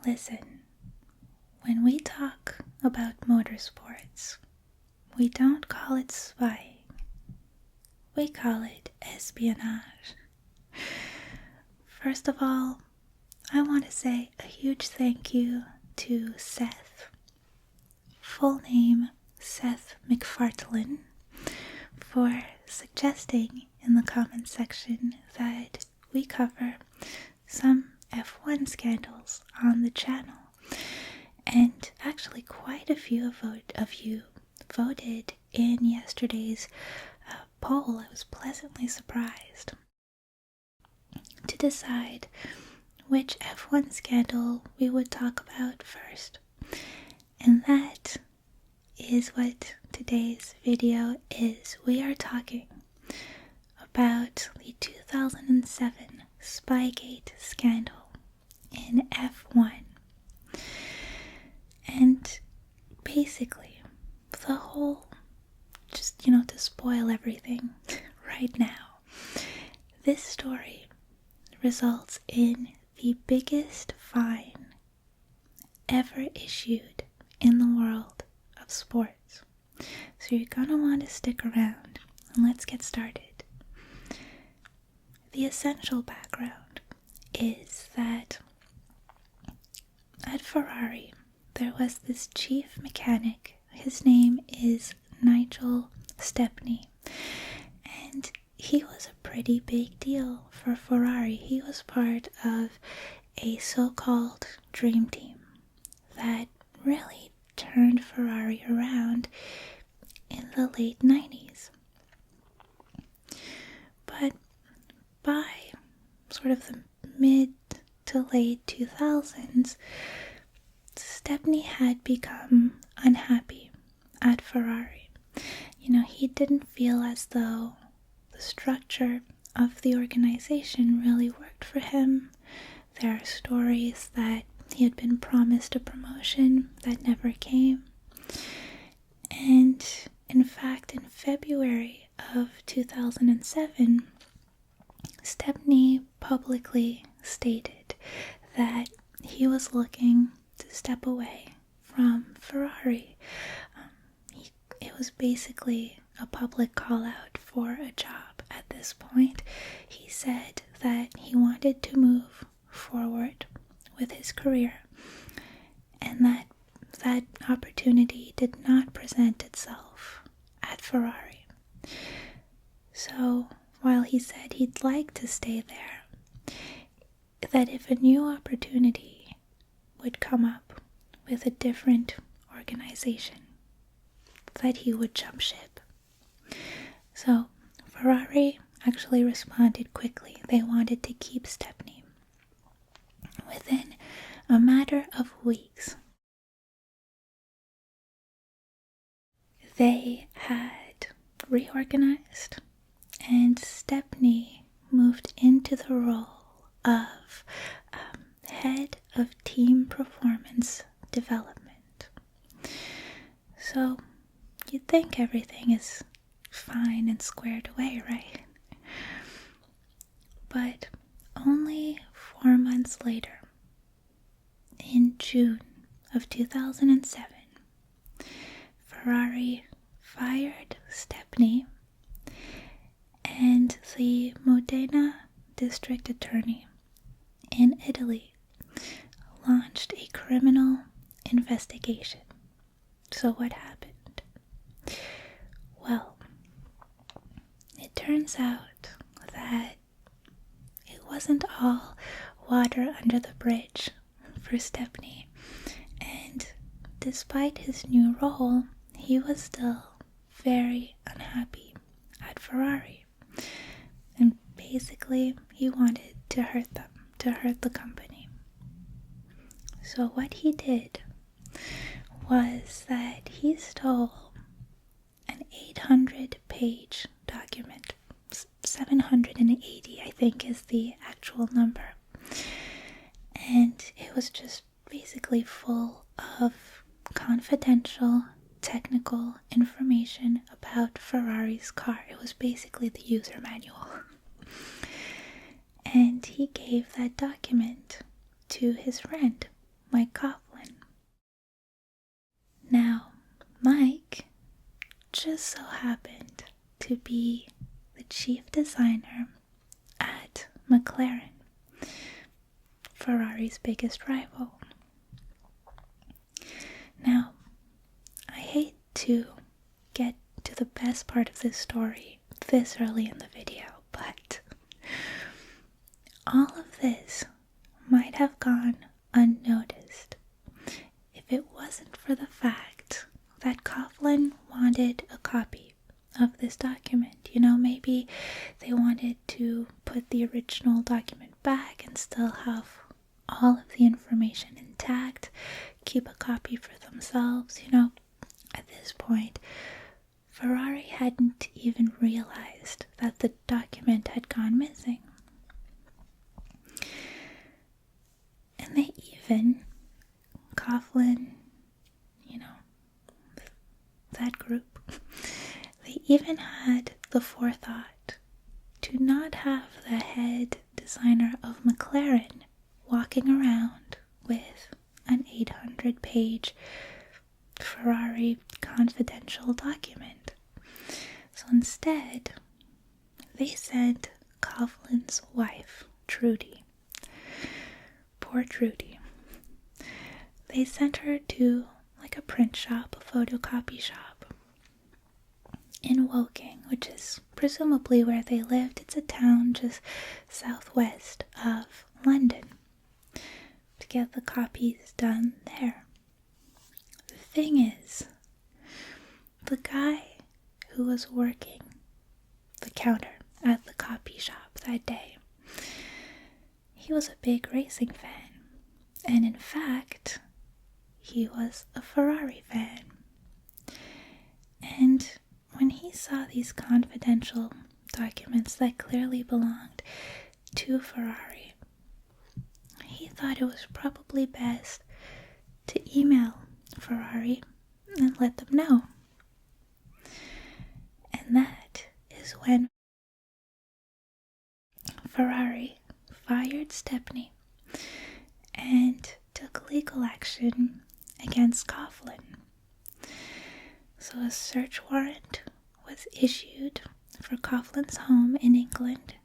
Listen, when we talk about motorsports, we don't call it spying. We call it espionage. First of all, I want to say a huge thank you to Seth. Full name Seth McFartlane, for suggesting in the comments section that we cover some F1 scandals on the channel. And actually quite a few of you voted in yesterday's poll. I was pleasantly surprised to decide which F1 scandal we would talk about first. And that is what today's video is. We are talking about the 2007 Spygate scandal in F1. And basically, the whole, just, to spoil everything right now, this story results in the biggest fine ever issued in the world of sports. So you're gonna want to stick around, and let's get started. The essential background is that at Ferrari, there was this chief mechanic. His name is Nigel Stepney, and he was a pretty big deal for Ferrari. He was part of a so-called dream team that really turned Ferrari around in the late 90s. But by sort of the mid to late 2000s, Stepney had become unhappy at Ferrari. He didn't feel as though the structure of the organization really worked for him. There are stories that he had been promised a promotion that never came. And in fact, in February of 2007, Stepney publicly stated that he was looking to step away from Ferrari. It was basically a public call out for a job at this point. He said that he wanted to move forward with his career, and that opportunity did not present itself at Ferrari. So while he said he'd like to stay there, that if a new opportunity would come up with a different organization, that he would jump ship. So Ferrari actually responded quickly. They wanted to keep Stepney. Within a matter of weeks, they had reorganized, and Stepney moved into the role of head of team performance development. So you'd think everything is fine and squared away, right? But only 4 months later, in June of 2007, Ferrari fired Stepney, and the Modena district attorney in Italy launched a criminal investigation. So what happened? Well, it turns out that it wasn't all water under the bridge for Stepney, and despite his new role, he was still very unhappy at Ferrari, and basically he wanted to hurt them, to hurt the company. So what he did was that he stole an 800-page document. 780, I think, is the actual number. And it was just basically full of confidential technical information about Ferrari's car. It was basically the user manual. And he gave that document to his friend, Mike Coughlin. Now, Mike just so happened to be the chief designer at McLaren, Ferrari's biggest rival. Now, I hate to get to the best part of this story this early in the video, but all of this might have gone unnoticed if it wasn't for the fact that Coughlin wanted a copy of this document. Maybe they wanted to put the original document back and still have all of the information intact, keep a copy for themselves. At this point, Ferrari hadn't even realized that the document had gone missing. And they even, Coughlin, that group, they even had the forethought to not have the head designer of McLaren walking around with an 800-page Ferrari confidential document. So instead, they sent Coughlin's wife, Trudy. Poor Trudy. They sent her to a print shop, a photocopy shop in Woking, which is presumably where they lived. It's a town just southwest of London, to get the copies done there. The thing is, the guy who was working the counter at the copy shop that day, he was a big racing fan, and in fact, he was a Ferrari fan. And when he saw these confidential documents that clearly belonged to Ferrari, he thought it was probably best to email Ferrari and let them know. And that is when Ferrari fired Stepney and took legal action against Coughlin. So a search warrant was issued for Coughlin's home in England,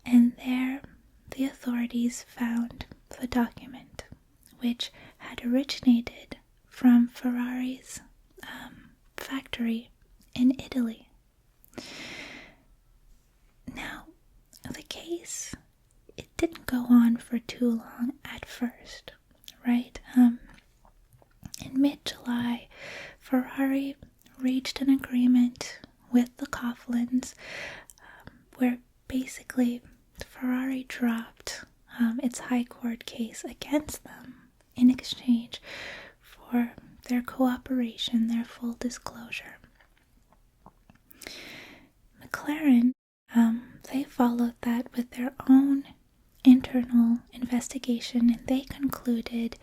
and there the authorities found the document, which had originated from Ferrari's factory in Italy. Now, the case, it didn't go on for too long at first, right? In mid-July, Ferrari reached an agreement with the Coughlins where basically Ferrari dropped its high court case against them in exchange for their cooperation, their full disclosure. McLaren, they followed that with their own internal investigation, and they concluded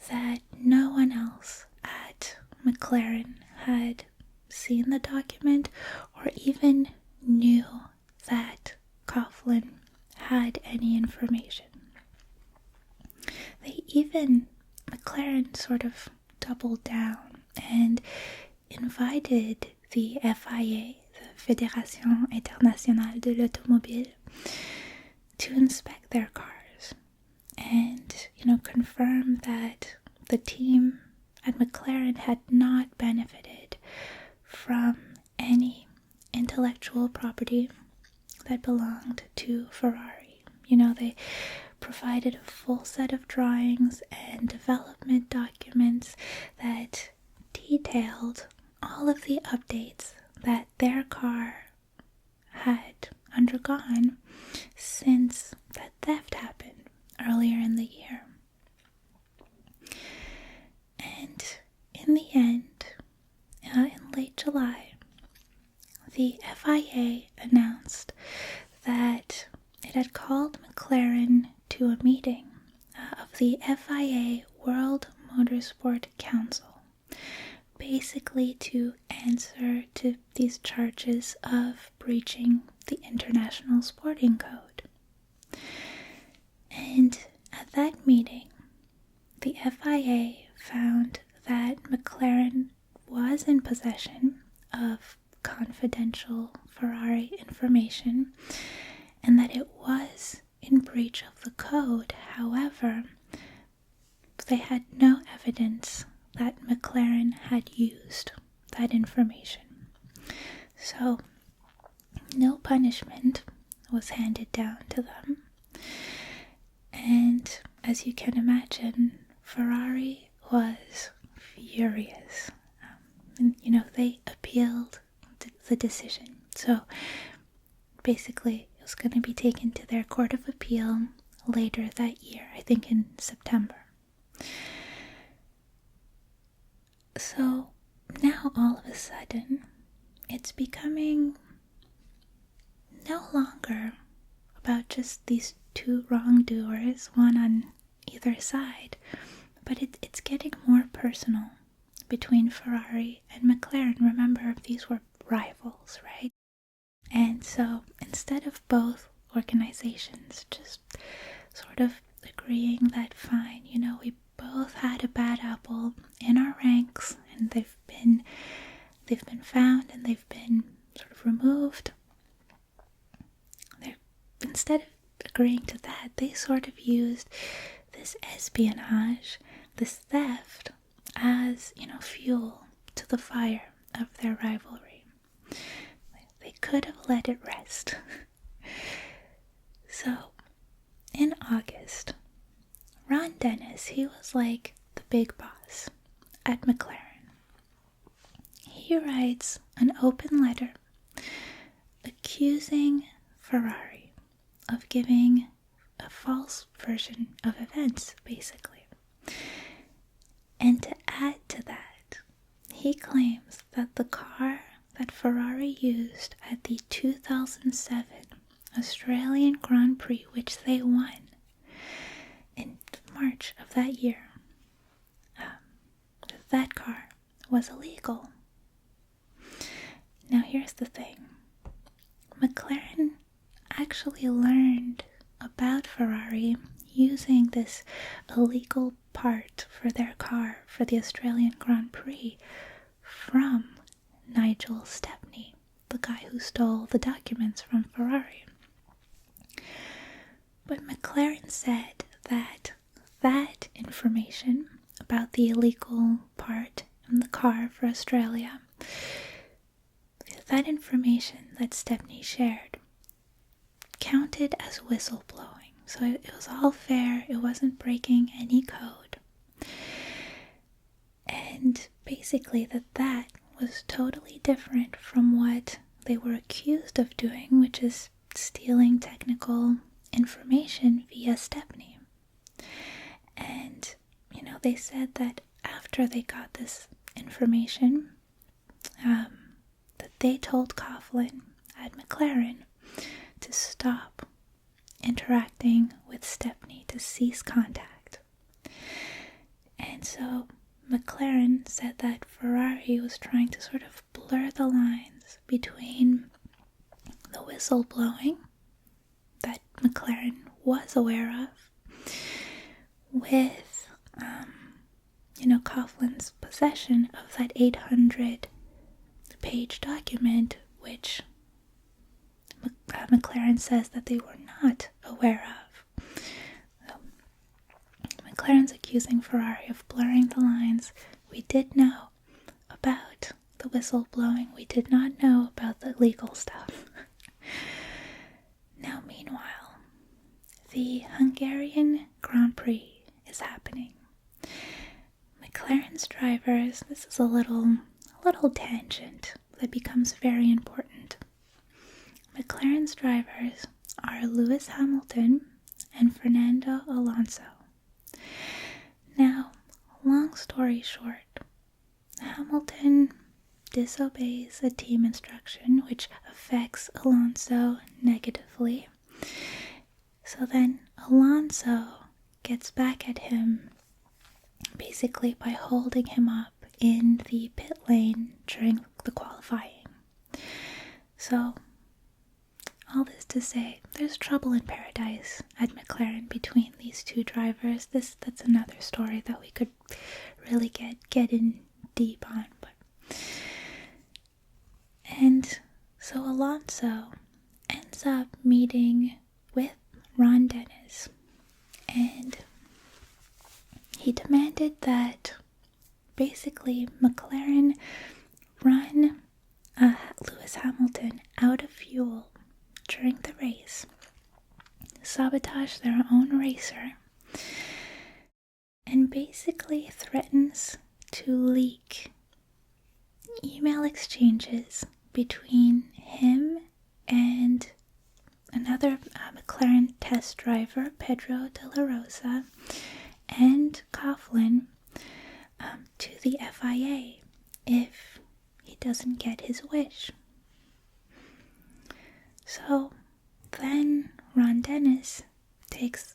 that no one else at McLaren had seen the document or even knew that Coughlin had any information. McLaren sort of doubled down and invited the FIA, the Fédération Internationale de l'Automobile, to inspect their cars and, confirm that the team at McLaren had not benefited from any intellectual property that belonged to Ferrari. They provided a full set of drawings and development documents that detailed all of the updates that their car had undergone since that theft happened earlier in the year. And in the end, in late July, the FIA announced that it had called McLaren to a meeting of the FIA World Motorsport Council, basically to answer to these charges of breaching the International Sporting Code. And at that meeting, the FIA found that McLaren was in possession of confidential Ferrari information and that it was in breach of the code. However, they had no evidence that McLaren had used that information. So, no punishment was handed down to them. And as you can imagine, Ferrari was furious. They appealed the decision. So, basically, it was going to be taken to their court of appeal later that year, I think in September. So now all of a sudden, it's becoming no longer about just these two wrongdoers, one on either side, but it's getting more personal between Ferrari and McLaren. Remember, these were rivals, right? And so instead of both organizations just sort of agreeing that fine, we both had a bad apple in our ranks and they've been found and they've been sort of removed. Instead of agreeing to that, they sort of used this espionage, this theft, as, fuel to the fire of their rivalry. They could have let it rest. So, in August, Ron Dennis, he was like the big boss at McLaren. He writes an open letter accusing Ferrari of giving a false version of events, basically. And to add to that, he claims that the car that Ferrari used at the 2007 Australian Grand Prix, which they won in March of that year, that car was illegal. Now here's the thing. McLaren actually learned about Ferrari using this illegal part for their car for the Australian Grand Prix from Nigel Stepney, the guy who stole the documents from Ferrari. But McLaren said that that information about the illegal part in the car for Australia, that information that Stepney shared counted as whistleblowing. So it was all fair, it wasn't breaking any code. And basically that was totally different from what they were accused of doing, which is stealing technical information via Stepney. And, they said that after they got this information, that they told Coughlin at McLaren to stop interacting with Stepney, to cease contact. And so McLaren said that Ferrari was trying to sort of blur the lines between the whistleblowing that McLaren was aware of with, Coughlin's possession of that 800-page document, which McLaren says that they were not aware of. So, McLaren's accusing Ferrari of blurring the lines. We did know about the whistleblowing. We did not know about the legal stuff. Now, meanwhile, the Hungarian Grand Prix is happening. McLaren's drivers, this is a little tangent that becomes very important. McLaren's drivers are Lewis Hamilton and Fernando Alonso. Now, long story short, Hamilton disobeys a team instruction which affects Alonso negatively. So then Alonso gets back at him basically by holding him up in the pit lane during the qualifying. So all this to say, there's trouble in paradise at McLaren between these two drivers. That's another story that we could really get in deep on. And so Alonso ends up meeting with Ron Dennis, and he demanded that basically McLaren run Lewis Hamilton out of fuel during the race, sabotage their own racer, and basically threatens to leak email exchanges between him and another McLaren test driver, Pedro de la Rosa, and Coughlin to the FIA if he doesn't get his wish. So then Ron Dennis takes,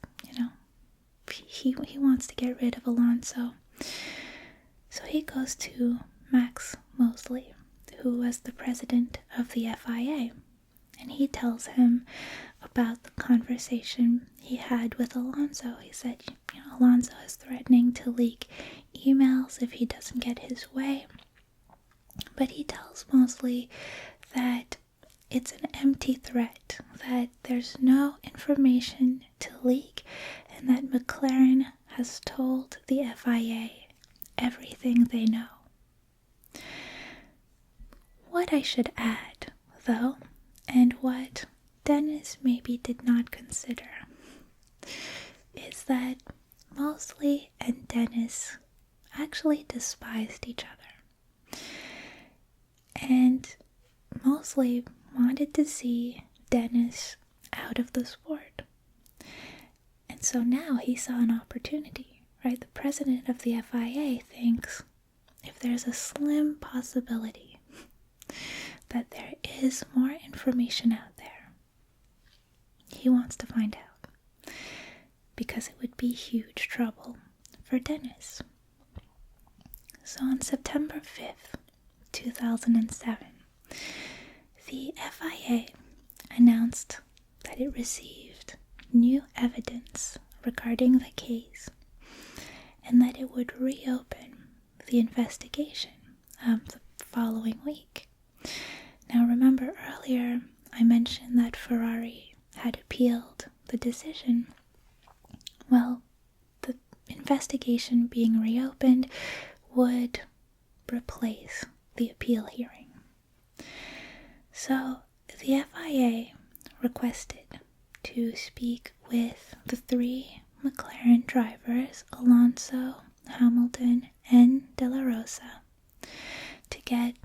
he wants to get rid of Alonso. So he goes to Max Mosley, who was the president of the FIA, and he tells him about the conversation he had with Alonso. He said, Alonso is threatening to leak emails if he doesn't get his way. But he tells Mosley that it's an empty threat, that there's no information to leak, and that McLaren has told the FIA everything they know. What I should add, though, and what Dennis maybe did not consider, is that Mosley and Dennis actually despised each other. And Mosley wanted to see Dennis out of the sport. And so now he saw an opportunity, right? The president of the FIA thinks if there's a slim possibility that there is more information out there, he wants to find out, because it would be huge trouble for Dennis. So on September 5th, 2007, the FIA announced that it received new evidence regarding the case and that it would reopen the investigation the following week. Now remember earlier I mentioned that Ferrari had appealed the decision. Well, the investigation being reopened would replace the appeal hearing. So the FIA requested to speak with the three McLaren drivers, Alonso, Hamilton, and De La Rosa, to get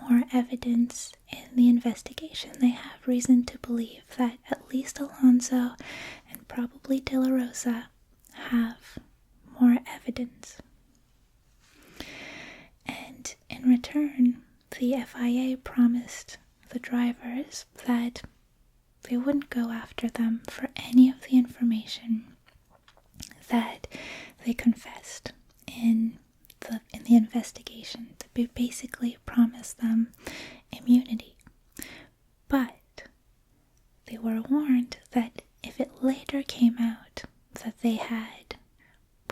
more evidence in the investigation. They have reason to believe that at least Alonso and probably De La Rosa have more evidence. And in return, the FIA promised the drivers that they wouldn't go after them for any of the information that they confessed in the investigation. They basically promised them immunity. But they were warned that if it later came out that they had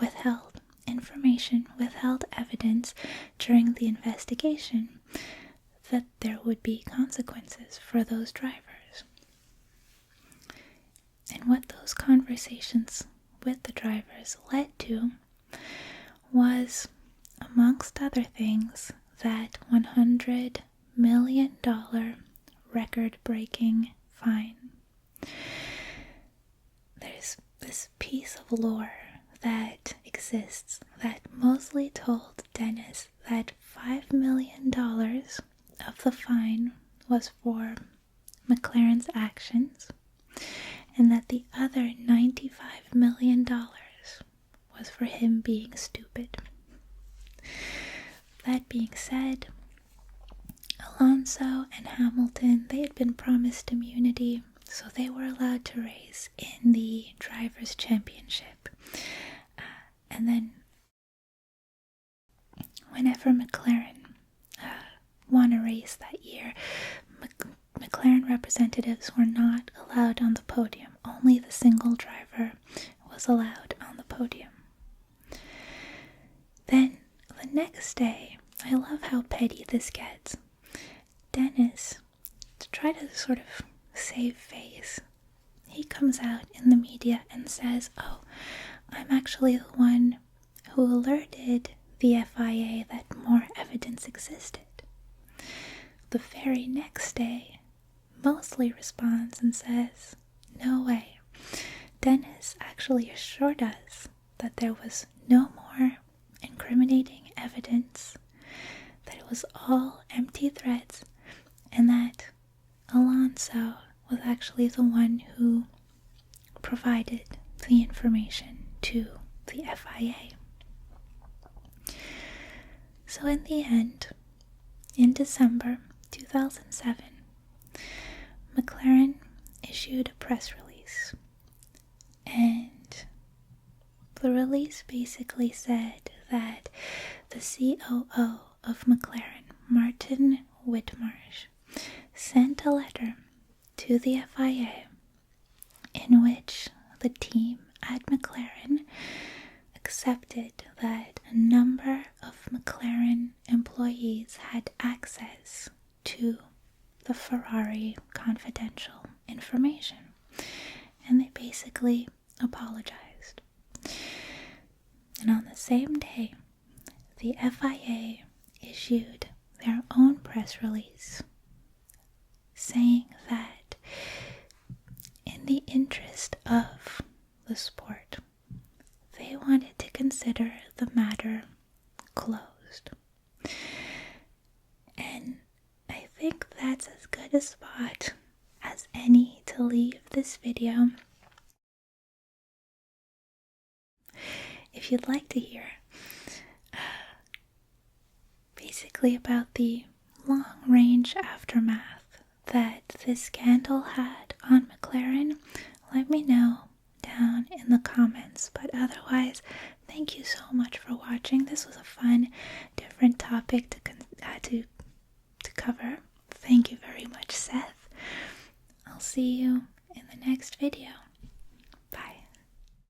withheld information, withheld evidence during the investigation, that there would be consequences for those drivers. And what those conversations with the drivers led to was, amongst other things, that $100 million record-breaking fine. There's this piece of lore that exists that Mosley told Dennis that $5 million of the fine was for McLaren's actions, and that the other $95 million was for him being stupid. That being said, Alonso and Hamilton, they had been promised immunity, so they were allowed to race in the Drivers' Championship. And then, whenever McLaren won a race that year, McLaren McLaren representatives were not allowed on the podium. Only the single driver was allowed on the podium. Then, the next day, I love how petty this gets. Dennis, to try to sort of save face, he comes out in the media and says, "Oh, I'm actually the one who alerted the FIA that more evidence existed." The very next day, Mosley responds and says, "No way. Dennis actually assured us that there was no more incriminating evidence, that it was all empty threats, and that Alonso was actually the one who provided the information to the FIA." So in the end, in December 2007, McLaren issued a press release, and the release basically said that the COO of McLaren, Martin Whitmarsh, sent a letter to the FIA in which the team at McLaren accepted that a number of McLaren employees had access to the Ferrari confidential information, and they basically apologized. And on the same day, the FIA issued their own press release saying that in the interest of the sport, they wanted to consider the matter closed. And I think that's as good a spot as any to leave this video. If you'd like to hear basically about the long-range aftermath that this scandal had on McLaren, let me know down in the comments. But otherwise, thank you so much for watching. This was a fun, different topic to cover. Thank you very much, Seth. I'll see you in the next video.